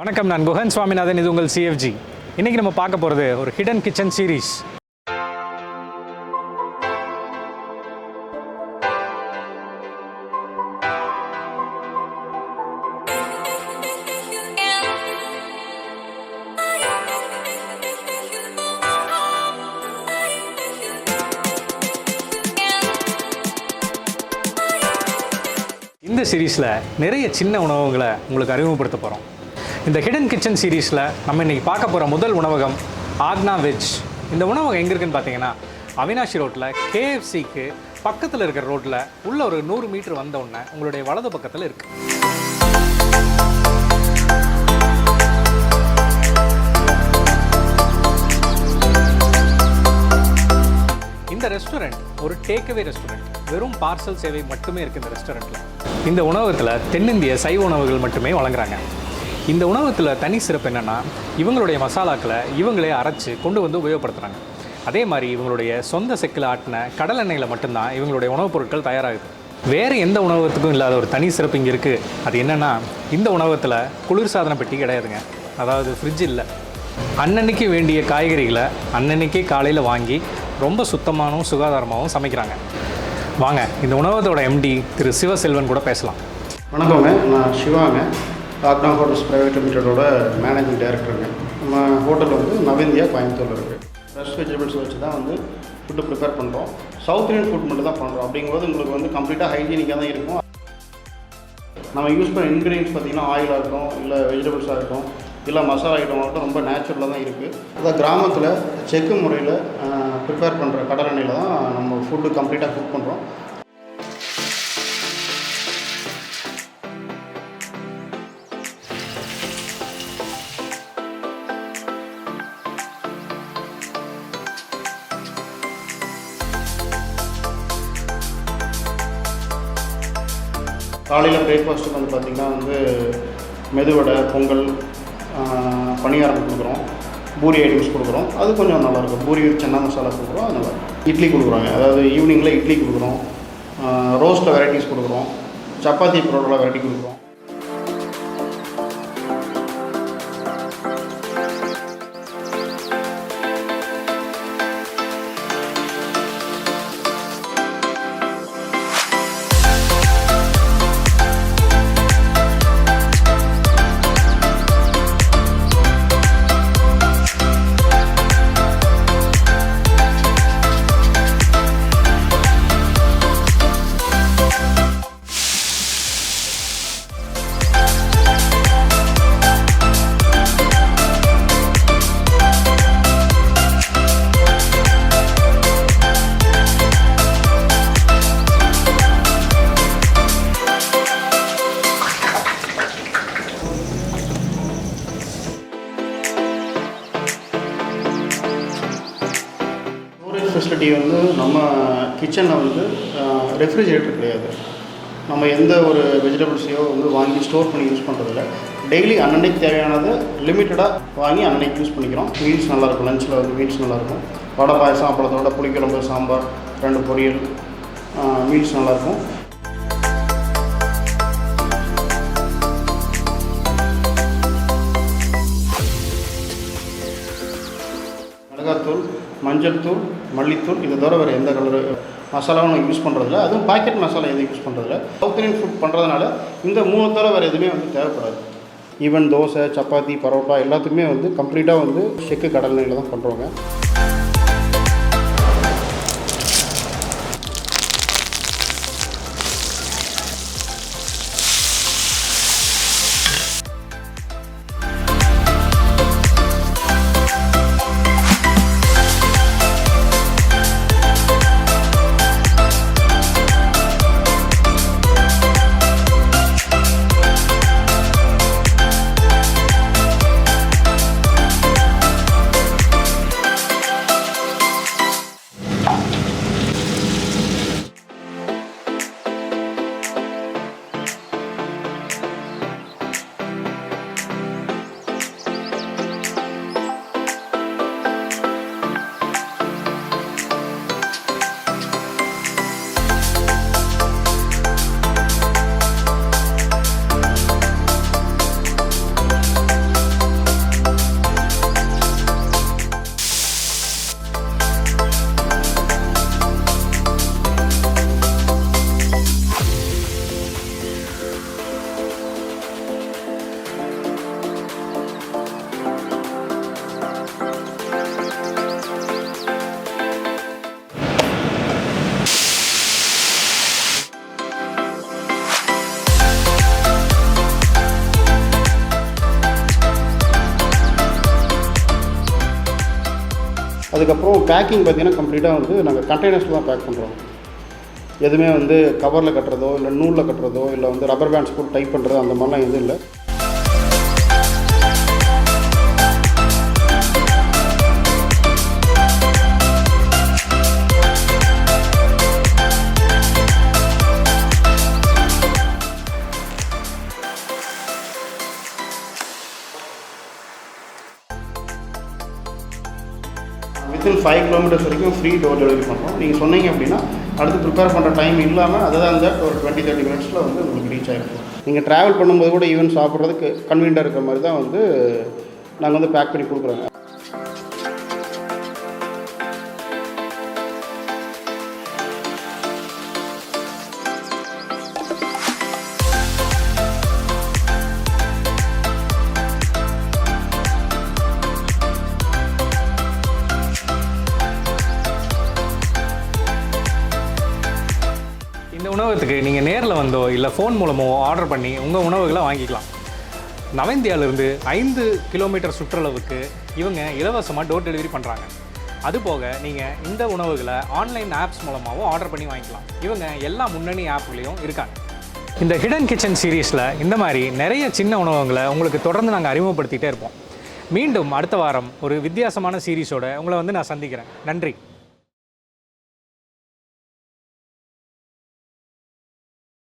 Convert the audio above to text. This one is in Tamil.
வணக்கம், நான் குஹன் சுவாமிநாதன். இது உங்கள் சிஎஃப்ஜி. இன்றைக்கி நம்ம பார்க்க போகிறது ஒரு ஹிடன் கிச்சன் சீரீஸ். இந்த சீரீஸில் நிறைய சின்ன உணவுகளை உங்களுக்கு அறிமுகப்படுத்த போகிறோம். இந்த ஹிடன் கிச்சன் சீரீஸில் நம்ம இன்றைக்கி பார்க்க போகிற முதல் உணவகம் ஆக்னா வெஜ். இந்த உணவகம் எங்கே இருக்குதுன்னு பார்த்தீங்கன்னா அவினாஷி ரோட்டில் கேஎஃப்சிக்கு பக்கத்தில் இருக்கிற ரோட்டில் உள்ள ஒரு 100 மீட்டர் வந்த உடனே உங்களுடைய வலது பக்கத்தில் இருக்குது. இந்த ரெஸ்டாரண்ட் ஒரு டேக்அவே ரெஸ்டாரண்ட். வெறும் பார்சல் சேவை மட்டுமே இருக்குது இந்த ரெஸ்டாரண்ட்டில். இந்த உணவகத்தில் தென்னிந்திய சைவ உணவுகள் மட்டுமே வழங்குறாங்க. இந்த உணவகத்தில் தனி சிறப்பு என்னென்னா, இவங்களுடைய மசாலாக்களை இவங்களே அரைச்சி கொண்டு வந்து உபயோகப்படுத்துகிறாங்க. அதே மாதிரி இவங்களுடைய சொந்த செக்கில் ஆட்டின கடல் எண்ணெயில் மட்டும்தான் இவங்களுடைய உணவுப் பொருட்கள் தயாராகுது. வேறு எந்த உணவகத்துக்கும் இல்லாத ஒரு தனி சிறப்பு இங்கே இருக்குது. அது என்னென்னா, இந்த உணவகத்தில் குளிர்சாதன பெட்டி கிடையாதுங்க. அதாவது ஃப்ரிட்ஜ் இல்லை. அன்னன்னைக்கு வேண்டிய காய்கறிகளை அன்னன்னைக்கே காலையில் வாங்கி ரொம்ப சுத்தமாகவும் சுகாதாரமாகவும் சமைக்கிறாங்க. வாங்க, இந்த உணவகத்தோட எம்டி திரு சிவசெல்வன் கூட பேசலாம். வணக்கங்க, நான் சிவாங்க. ஆக்னா ஹோட்டல்ஸ் பிரைவேட் லிமிடெடோட மேனேஜிங் டைரக்டருங்க. நம்ம ஹோட்டல் வந்து நவ இந்தியா கோயம்புத்தூரில் இருக்குது. ஃப்ரெஷ் வெஜிடபிள்ஸ் வச்சு தான் வந்து ஃபுட்டு ப்ரிப்பேர் பண்ணுறோம். சவுத் இந்தியன் ஃபுட் மட்டும் தான் பண்ணுறோம். அப்படிங்கும்போது உங்களுக்கு வந்து கம்ப்ளீட்டாக ஹைஜீனிக்காக தான் இருக்கும். நம்ம யூஸ் பண்ண இன்க்ரீடியன்ஸ் பார்த்திங்கன்னா ஆயிலாக இருக்கட்டும், இல்லை வெஜிடபிள்ஸாக இருக்கட்டும், இல்லை மசாலா ஐட்டம் ஆகட்டும், ரொம்ப நேச்சுரலாக தான் இருக்குது. அதாவது கிராமத்தில் செக்கு முறையில் ப்ரிப்பேர் பண்ணுற கடல் எண்ணெயில் தான் நம்ம ஃபுட்டு கம்ப்ளீட்டாக குக் பண்ணுறோம். காலையில் பிரேக்ஃபாஸ்ட்டுக்கு வந்து பார்த்திங்கன்னா வந்து மெதுவடை, பொங்கல், பணியாரம் கொடுக்குறோம். பூரி ஐட்டம்ஸ் கொடுக்குறோம். அது கொஞ்சம் நல்லாயிருக்கும். பூரி சன்னா மசாலா கொடுக்குறோம். அது நல்லா. இட்லி கொடுக்குறாங்க. அதாவது ஈவினிங்கில் இட்லி கொடுக்குறோம். ரோஸ்ட்டில் வெரைட்டிஸ் கொடுக்குறோம். சப்பாத்தி பரோட்டாவில் வெரைட்டி கொடுக்குறோம். ஃபெசிலிட்டி வந்து நம்ம கிச்சனில் வந்து ரெஃப்ரிஜிரேட்டர் கிடையாது. நம்ம எந்த ஒரு வெஜிடபிள்ஸையோ வந்து வாங்கி ஸ்டோர் பண்ணி யூஸ் பண்ணுறதில்ல. டெய்லி அன்னன்னைக்கு தேவையானது லிமிட்டடாக வாங்கி அன்னன்னைக்கு யூஸ் பண்ணிக்கிறோம். மீல்ஸ் நல்லாயிருக்கும். லஞ்சில் வந்து மீல்ஸ் நல்லாயிருக்கும். வடை, பாயசம், அப்பளத்தோட புளிக்குழம்பு, சாம்பார், 2 பொரியல், மீல்ஸ் நல்லாயிருக்கும். மிளகாத்தூள், மஞ்சள் தூள், மல்லித்தூள், இதை தவிர வேறு எந்த கலர் மசாலாவும் நம்ம யூஸ் பண்ணுறதில்ல. அதுவும் பாக்கெட் மசாலா எதுவும் யூஸ் பண்ணுறதில்ல. சவுத் இந்தியன் ஃபுட் பண்ணுறதுனால இந்த 3 தவிர வேறு எதுவுமே வந்து தேவைப்படாது. ஈவன் தோசை, சப்பாத்தி, பரோட்டா எல்லாத்துக்குமே வந்து கம்ப்ளீட்டாக வந்து செக்கு கடல் எண்ணெயில் தான் பண்ணுறோங்க. அதுக்கப்புறம் பேக்கிங் பார்த்திங்கன்னா கம்ப்ளீட்டாக வந்து நாங்கள் கண்டெய்னர்ஸில் தான் பேக் பண்ணுறோம். எதுவுமே வந்து கவரில் கட்டுறதோ இல்லை நூலில் கட்டுறதோ இல்லை வந்து ரப்பர் பேண்ட்ஸ் போட்டு டைப் பண்ணுறதோ அந்த மாதிரிலாம் எதுவும் இல்லை. வித்தின் 5 கிலோமீட்டர்ஸ் வரைக்கும் ஃப்ரீ டோர் டெலிவரி பண்ணுறோம். நீங்கள் சொன்னீங்க அப்படின்னா அடுத்து ப்ரிப்பேர் பண்ணுற டைம் இல்லாமல் அதுதான் அந்த ஒரு 20-30 மினிட்ஸில் வந்து உங்களுக்கு ரீச் ஆகிருக்கும். நீங்கள் ட்ராவல் பண்ணும்போது கூட ஈவன் சாப்பிட்றதுக்கு கன்வீனியாக இருக்கிற மாதிரி தான் வந்து நாங்கள் வந்து பேக் பண்ணி கொடுக்குறோங்க. இந்த உணவகத்துக்கு நீங்கள் நேரில் வந்தோ இல்லை ஃபோன் மூலமோ ஆர்டர் பண்ணி உங்கள் உணவுகளை வாங்கிக்கலாம். நவ இந்தியாவிலிருந்து 5 கிலோமீட்டர் சுற்றளவுக்கு இவங்க இலவசமாக டோர் டெலிவரி பண்ணுறாங்க. அதுபோக நீங்கள் இந்த உணவுகளை ஆன்லைன் ஆப்ஸ் மூலமாகவும் ஆர்டர் பண்ணி வாங்கிக்கலாம். இவங்க எல்லா முன்னணி ஆப்லேயும் இருக்காங்க. இந்த ஹிடன் கிச்சன் சீரீஸில் இந்த மாதிரி நிறைய சின்ன உணவகங்களை உங்களுக்கு தொடர்ந்து நாங்கள் அறிமுகப்படுத்திகிட்டே இருப்போம். மீண்டும் அடுத்த வாரம் ஒரு வித்தியாசமான சீரீஸோடு உங்களை வந்து நான் சந்திக்கிறேன். நன்றி.